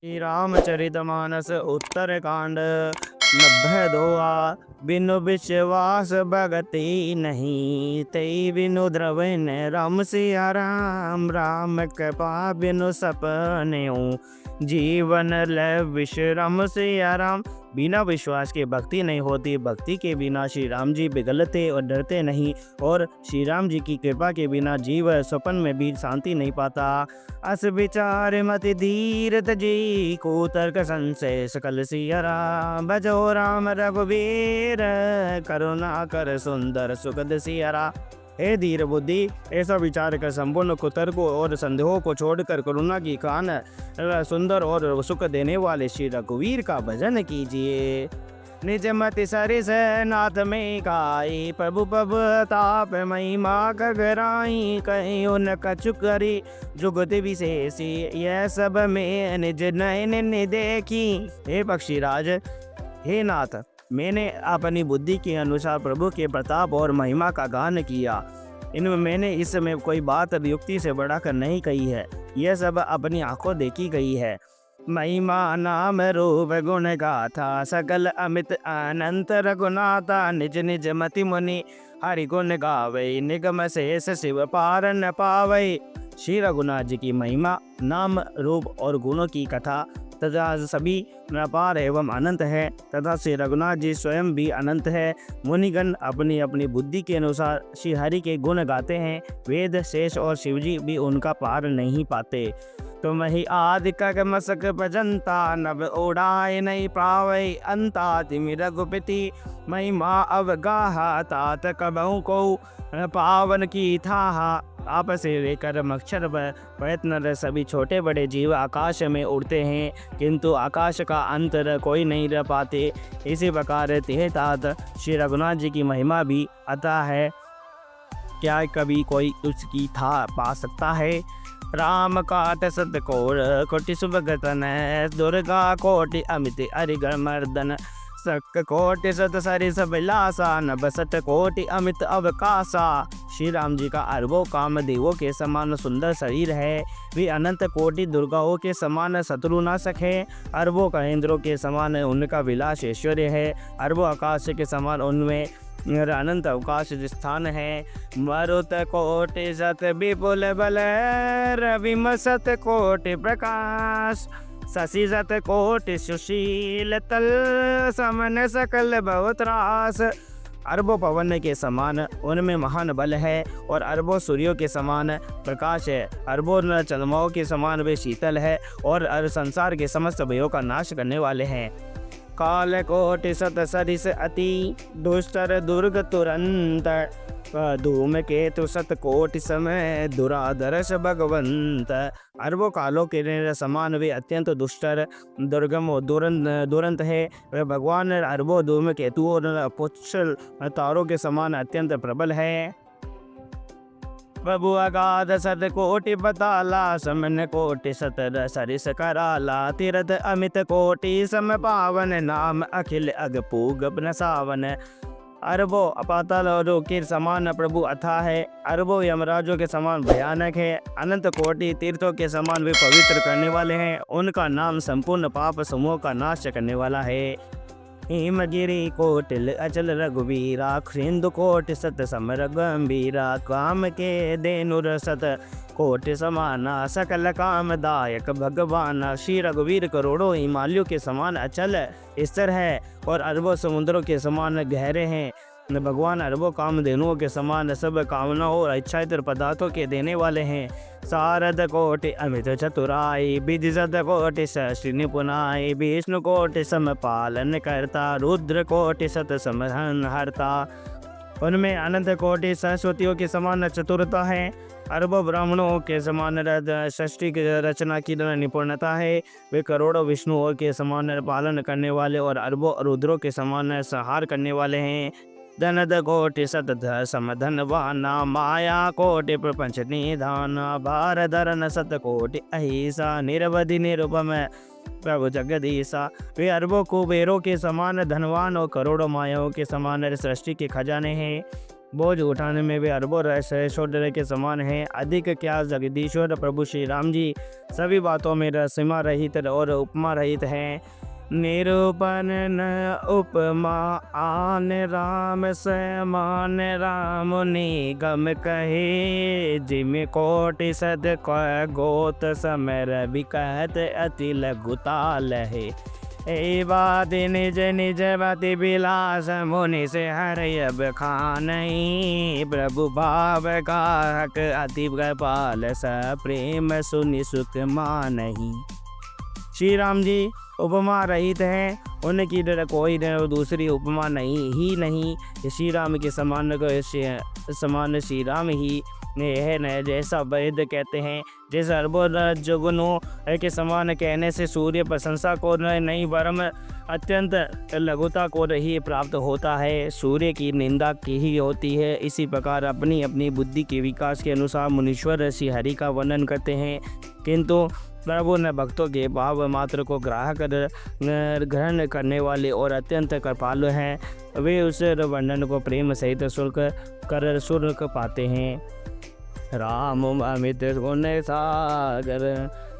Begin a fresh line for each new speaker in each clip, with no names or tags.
श्री रामचरितमानस उत्तरकांड 92। बिनु विश्वास भगति नहीं, तेई बिनु द्रवन राम सिया राम। राम कृपा बिनु सपने जीवन ले विश्राम सिया राम। बिना विश्वास के भक्ति नहीं होती, भक्ति के बिना श्री राम जी पिघलते और डरते नहीं, और श्री राम जी की कृपा के बिना जीव स्वप्न में भी शांति नहीं पाता। अस विचार मत धीर तजी, को तर्क संशय सकल सिया राम। भजो राम रघुवीर, करुणा कर सुंदर सुखद सिया राम। हे धीर बुद्धि, ऐसा विचार कर संपूर्ण कुतर्कों और संदेहों को छोड़कर करुणा की कान सुंदर और सुख देने वाले श्री रघुवीर का भजन कीजिए। निज मति सरिस नाथ में काई, प्रभु प्रभु ताप महिमा गगराई। कहीं उन कछु करी जुगत विशेषी, यह सब में निज नयन ने देखी। हे पक्षीराज, हे नाथ, मैंने अपनी बुद्धि के अनुसार प्रभु के प्रताप और महिमा का गान किया। इनमें मैंने इस समय कोई बात युक्ति से बढ़ाकर नहीं कही है, यह सब अपनी आंखों देखी गई है। महिमा नाम रूप गुण गाथा, सकल अमित अनंत रघुनाथा। निज निज मति मुनि हरि गुण गावे, निगम शेष शिव पार न पावे। श्री रघुनाथ जी की महिमा, नाम रूप और गुणों की कथा तथा सभी अपार एवं अनंत है, तथा श्री रघुनाथ जी स्वयं भी अनंत है। मुनिगण अपनी अपनी बुद्धि के अनुसार श्री हरि के गुण गाते हैं। वेद शेष और शिवजी भी उनका पार नहीं पाते। तुम ही आदि मसक भजनता, नभ उड़ाए नहीं पावे अंता। तिमि रघुपति महिमा अवगाहा, तात कबहु को पावन की था। आप से लेकर मच्छर प्रयत्न सभी छोटे बड़े जीव आकाश में उड़ते हैं, किंतु आकाश का अंतर कोई नहीं रह पाते। इसी प्रकार तात श्री रघुनाथ जी की महिमा भी अतः है, क्या कभी कोई उसकी था पा सकता है। राम काट सतकोर कोटि सुभगतन, दुर्गा कोटि अमित अरिगण मर्दन। सक कोटि सत सरिस बिलासा, नभ सत कोटि अमित अवकाशा। श्री राम जी का अरबों काम देवों के समान सुंदर शरीर है। वे अनंत कोटि दुर्गाओं के समान शत्रु न सके। अरबों का इंद्रों के समान उनका विलास ऐश्वर्य है। अरबों आकाश के समान उनमें अनंत अवकाश स्थान है। मरुत कोटि सत विपुल बल, रविम सत कोटि प्रकाश। शशि सत कोटि सुशील तल, समन सकल बहुत रास। अरबों पवन के समान उनमें महान बल है, और अरबों सूर्यों के समान प्रकाश है। अरबों चंद्रमाओं के समान वे शीतल है, और संसार के समस्त भयों का नाश करने वाले हैं। काल कोटि सत सरिस अति, दुष्टर दुर्ग तुरंत। धूम केतु सत कोटि समय, दुराधर्ष भगवंत। अरबों कालों के समान वे अत्यंत दुष्टर दुर्गम और दुरंत है। वे भगवान अरबों धूम केतु और पुच्छल तारों के समान अत्यंत प्रबल है। प्रभु अगाध सत कोटि बताला, समन कोटि सतर सरिस कराला। तीरथ अमित कोटि सम पावन, नाम अखिल अगपूग सावन। अरबों पातालों के समान प्रभु अथाह है, अरबों यमराजों के समान भयानक है। अनंत कोटि तीर्थों के समान वे पवित्र करने वाले हैं। उनका नाम संपूर्ण पाप समूह का नाश करने वाला है। हिमगिरी कोटिल अचल रघुवीरा, खिंदु कोटि सत समर गंभीरा। काम के देनुर सत कोटि समाना, सकल कामदायक भगवान। श्री रघुवीर करोड़ों हिमालयों के समान अचल स्थिर है, और अरबों समुद्रों के समान गहरे हैं। भगवान अरबों कामधेनुओं के समान सब कामनाओं और इच्छाइतर पदार्थों के देने वाले हैं। सारद कोटि अमित चतुराई, विदिशत कोटि सहस्र निपुनाई। विष्णु कोटि सम पालन करता, रुद्र कोटि सत समहन हरता। उनमें अनंत कोटि सरस्वतियों के समान चतुरता है। अरबों ब्राह्मणों के समान सृष्टि की रचना की निपुणता है। वे करोड़ों विष्णुओं के समान पालन करने वाले, और अरबों रुद्रों के समान संहार करने वाले हैं। धनद कोटि सत समधनवाना, माया कोटि प्रपंच निधाना। भार धरन सत कोटि अहिसा, निरवधि निरुपम प्रभु जगदीसा। वे अरबों कुबेरों के समान धनवान और करोड़ों मायाओं के समान सृष्टि के खजाने हैं। बोझ उठाने में भी अरबों सहोदर के समान है। अधिक क्या जगदीश्वर प्रभु श्री राम जी सभी बातों में रसीमा रहित और उपमा रहित हैं। निरूपण न उपमा आन राम समान राम निगम कहे। जिम कोटि सद गोत समर बिकहत अति लघुता लहे। ए बात निज निज बति बिलास मुनि से हर अब खानई। प्रभु भाव गाहक अति कृपाल स प्रेम सुनि सुख मानही। श्री राम जी उपमा रहित हैं, उनकी कोई दूसरी उपमा नहीं। श्री राम के समान श्री राम ही है न। जैसा वैद कहते हैं, जैसा अरबों जुगनों के समान कहने से सूर्य प्रशंसा को नहीं वरम अत्यंत लघुता को ही प्राप्त होता है, सूर्य की निंदा की ही होती है। इसी प्रकार अपनी अपनी बुद्धि के विकास के अनुसार मुनीश्वर श्री हरि का वर्णन करते हैं, किंतु प्रभु न भक्तों के भाव मात्र को ग्रहण करने वाले और अत्यंत कृपालु हैं। वे उस वर्णन को प्रेम सहित सुर्क पाते हैं। राम अमित गुण सागर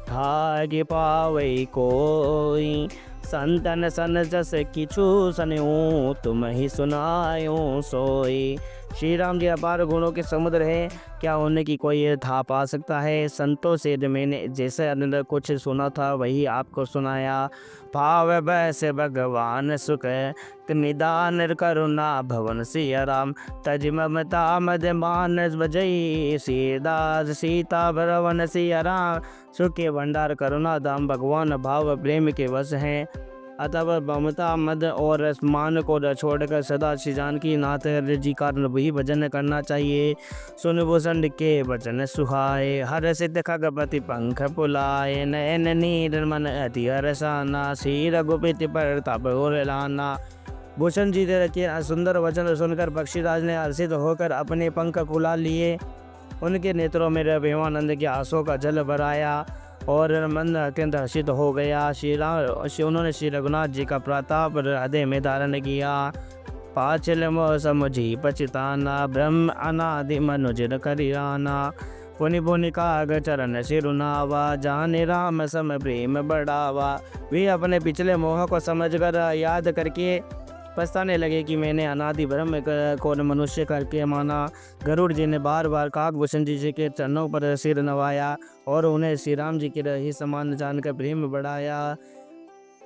ठाग पावै कोई। संतन सन जस किछु सन्यो तुम ही सुनायो सोई। श्री राम जी अपार गुणों के समुद्र है, क्या उनकी कोई था पा सकता है। संतों से मैंने जैसे अंदर कुछ सुना था वही आपको सुनाया। भाव बस भगवान सुख निदान करुणा भवन सिया राम। तज ममता मद मानस बजई सीदास सीता भरवन सिया राम। सुख के भंडार करुणा धाम भगवान भाव प्रेम के वश हैं। अतः ममता मद और मान को छोड़कर सदा श्री जानकी नाथ जी का भी भजन करना चाहिए। सुन भूषण के वचन सुहाए हर सिद्ध खगपति पंख पुलाए। नयन नीर मन अति हरसाना श्री रघुपति प्रताप और लाना। भूषण जी के सुंदर वचन सुनकर पक्षीराज ने हर्षित होकर अपने पंख फुला लिए। उनके नेत्रों में प्रेमानंद के आंसुओं का जल भराया और मन अत्यंत हर्षित हो गया। उन्होंने श्री रघुनाथ जी का प्रताप हृदय में धारण किया। पाचल मोह समझी पचिताना ब्रह्म अनादि मनुजर करियाना। पुनि पुनि काग चरण सिरुनावा जाने राम सम प्रेम बढ़ावा। वे अपने पिछले मोह को समझकर याद करके पछताने लगे कि मैंने अनादि ब्रह्म को मनुष्य करके माना। गरुड़ जी ने बार बार काकभूषण जी के चरणों पर सिर नवाया और उन्हें श्री राम जी के ही समान जानकर प्रेम बढ़ाया।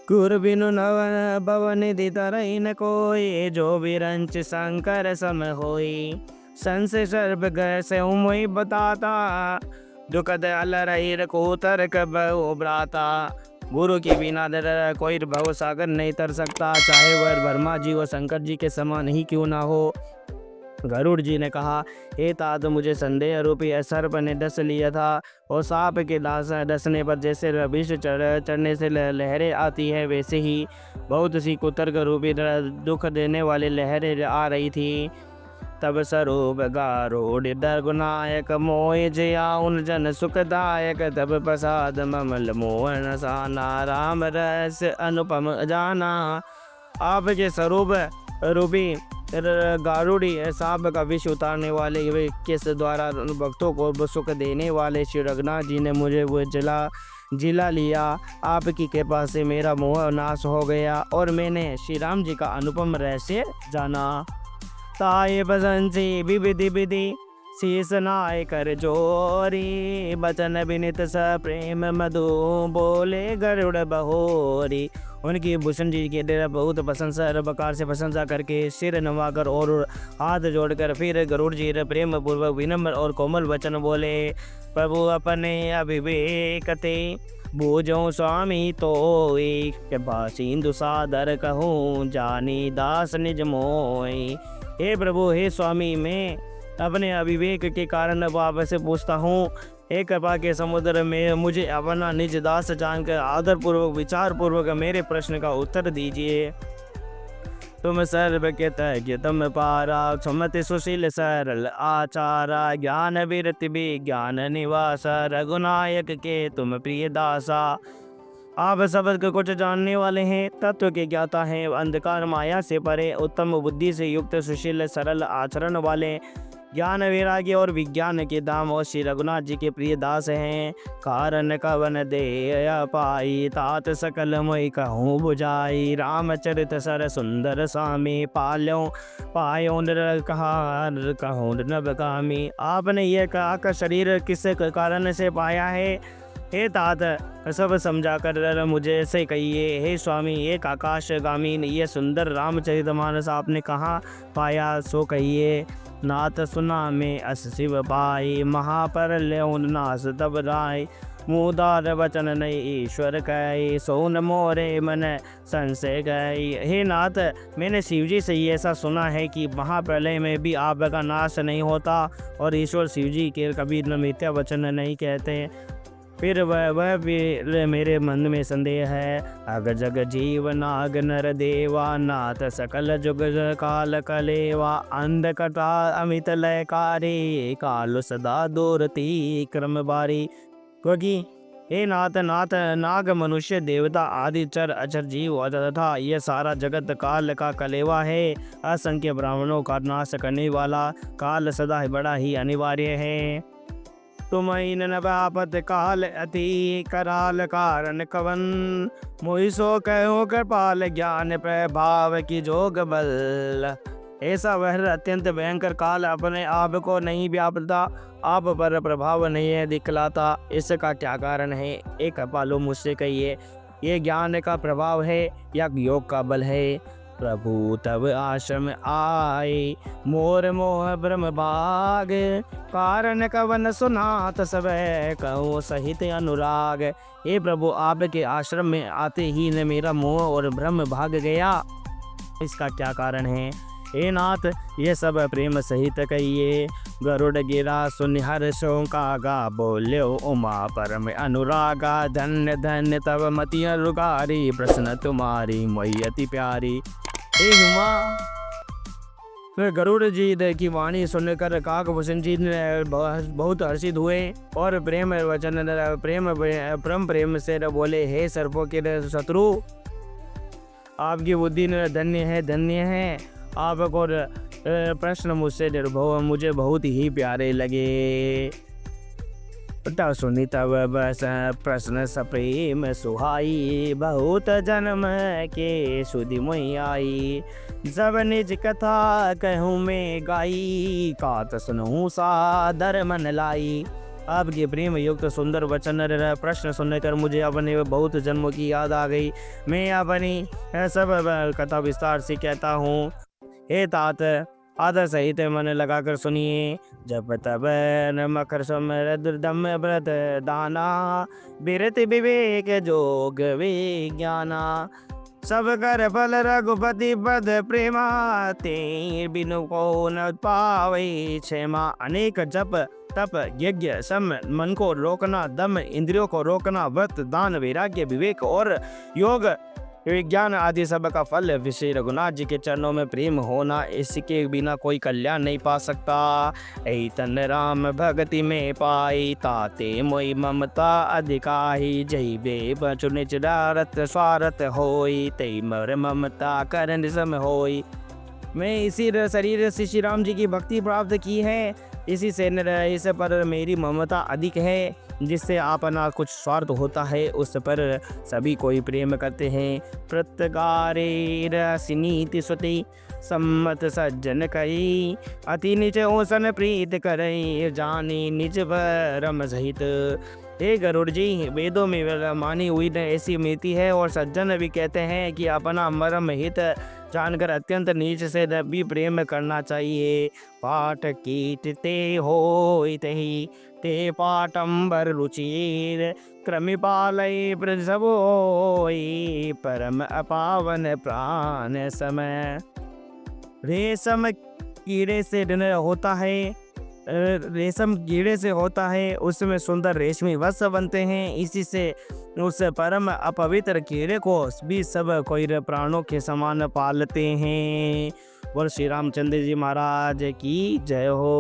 कुर बिनु नवन भवन दितरई न कोई। जो विरंच शंकर सम होई। संस सर्प गय से उमई बताता। दुखद अलरई रघुतर कब उबराता। गुरु के बिना कोई भव सागर नहीं तर सकता, चाहे वह ब्रह्मा जी व शंकर जी के समान ही क्यों ना हो। गरुड़ जी ने कहा, हे तात मुझे संदेह रूपी सर्प ने डस लिया था और सांप के डसने पर जैसे विष चढ़ने से लहरें आती है वैसे ही बहुत सी कुतर्क रूपी दुख देने वाली लहरें आ रही थी। तब स्वरूप गारूढ़ दर्गुनायक मोय जया उन जन सुखदायक। तब प्रसाद ममल मोहन साना राम रस अनुपम जाना। आपके स्वरूप रूपी गारूड़ी सांप का विष उतारने वाले वे किस द्वारा भक्तों को सुख देने वाले श्री रघुनाथ जी ने मुझे वो जिला लिया। आपकी कृपा से मेरा मोह नाश हो गया और मैंने श्री राम जी का अनुपम रहस्य जाना। ताये बसंसी विविधि विधि शीस नाय कर जोरी। बचन विनित स प्रेम मधु बोले गरुड़ बहोरी। उनकी भूषण जी के डेरा बहुत प्रशंसा प्रकार से प्रशंसा करके सिर नवाकर और हाथ जोड़कर फिर गरुड़ जी प्रेम पूर्वक विनम्र और कोमल वचन बोले। प्रभु अपने अभिवेक ते बूझो स्वामी तो कृपा सिंधु सादर कहूँ जानी दास निज मोई। हे प्रभु हे स्वामी, मैं अपने अविवेक के कारण अब आपसे पूछता हूँ, हे कृपा के समुद्र में मुझे अपना निज दास जानकर आदर पूर्वक विचार पूर्वक मेरे प्रश्न का उत्तर दीजिए। तुम सर्व के तज्ञ तुम पारा सुमति सुशील सरल आचारा। ज्ञान विरति विज्ञान निवासा रघुनायक के तुम प्रिय दासा। आप सबद के कुछ जानने वाले हैं, तत्व के ज्ञाता हैं, अंधकार माया से परे, उत्तम बुद्धि से युक्त, सुशील सरल आचरण वाले, ज्ञान वैराग्य और विज्ञान के दाम और श्री रघुनाथ जी के प्रिय दास हैं। कारण कवन दे पाई तात सकल मोहि कहूँ बुझाई, रामचरित सर सुंदर स्वामी पाल्यों पायो निरकार कहूँ नवगामी। आपने यह कहा का शरीर किस कारण से पाया है? हे तात, सब समझा कर मुझे ऐसे कहिए। हे स्वामी, एक आकाशगामी ये सुंदर रामचरितमानस आपने कहाँ पाया सो कहिए। नाथ सुना में अस शिव पाई, महापर नास तब राय, मुदार वचन नहीं ईश्वर कही, सोन मोरे मन संशय गई। हे नाथ, मैंने शिव जी से ये ऐसा सुना है कि महाप्रलय में भी आपका नाश नहीं होता और ईश्वर शिव जी के कभी न मिथ्या वचन नहीं कहते। फिर वह भी मेरे मन में संदेह है। अग जग जीव नाग नर देवा, नाथ सकल जुग काल कलेवा, अंधकटा अमित लयकारी, काल सदा दूरती क्रम बारी। क्योंकि हे नाथ, नाग मनुष्य देवता आदि चर अचर जीव तथा यह सारा जगत काल का कलेवा है। असंख्य ब्राह्मणों का नाश करने वाला काल सदा बड़ा ही अनिवार्य है। तुम नबापत काल अति कराल कारण कवन, मोहि सो कहो कृपाल ज्ञान प्रभाव की जोग बल। ऐसा वह अत्यंत भयंकर काल अपने आप को नहीं व्यापता, आप पर प्रभाव नहीं है दिखलाता, इसका क्या कारण है? एक पालो मुझसे कहिए, ये ज्ञान का प्रभाव है या योग का बल है? प्रभु तब आश्रम आए, मोर मोह ब्रह्म भाग, कारण कवन सुनात सब कहूँ सहित अनुराग। हे प्रभु, आपके आश्रम में आते ही न मेरा मोह और ब्रह्म भाग गया, इसका क्या कारण है? हे नाथ, ये सब प्रेम सहित कहिए। गरुड़ गिरा सुन हर्षों कागा, बोल्यो उमा परम अनुरागा, धन्य धन्य तब मति अनुगारी, प्रश्न तुम्हारी मोहि अति प्यारी। हे हुमा, फिर गरुड़ जी की वाणी सुनकर काकभूषण जी ने बहुत हर्षित हुए और प्रेम वचन प्रेम से बोले, हे सर्पों के शत्रु, आपकी बुद्धि धन्य है। आपको प्रश्न मुझसे मुझे बहुत ही प्यारे लगे। सुनी तब बस प्रश्न सप्रेम सुहाई, बहुत जन्म के सुधि मोहि आई, जब निज कथा कहूँ मैं गाई, कात सुनूँ सादर मन लाई। आपके प्रेम युक्त सुंदर वचन प्रश्न सुनकर मुझे अपने बहुत जन्मों की याद आ गई। मैं अपनी सब कथा विस्तार से कहता हूँ। हे तात, आदर सहित मन लगाकर सुनिए। जब तब न मकर समृदम व्रत दाना, बिरत विवेक जोग विज्ञाना, सब कर फल रघुपति पद प्रेमा, ते बिनु को न पावे क्षेमा। अनेक जप तप यज्ञ सम, मन को रोकना, दम इंद्रियों को रोकना, व्रत दान वैराग्य विवेक और योग विज्ञान आदि सब का फल श्री रघुनाथ जी के चरणों में प्रेम होना, इसके बिना कोई कल्याण नहीं पा सकता। ऐ तन राम भक्ति में पाई, ताते मोहि ममता अधिकाही, जय बे बचु निचरारत स्वारत होई, तई मर ममता करन सम होई। मैं इसी शरीर से श्री राम जी की भक्ति प्राप्त की है, इसी से इस पर मेरी ममता अधिक है, जिससे अपना कुछ स्वार्थ होता है उस पर सभी कोई प्रेम करते हैं। प्रत्यगारे रसिनीति सुति, सम्मत सज्जन कही, अति निज ओसन प्रीत करई, जानी निज परम सहित। हे गरुड़ जी, वेदों में मानी हुई ऐसी मीति है और सज्जन भी कहते हैं कि अपना मरम हित जानकर अत्यंत नीच से भी प्रेम करना चाहिए। पाठ कीट ते होई तहि, ते पाटंबर रुचिर, क्रमिपालय प्रसव होई, परम अपावन प्राण समय। रेशम कीड़े से होता है, रेशम कीड़े से होता है, उसमें सुंदर रेशमी वस्त्र बनते हैं। इसी से उस परम अपवित्र कीड़े को भी सब कोई प्राणों के समान पालते हैं। बोल श्री रामचंद्र जी महाराज की जय हो।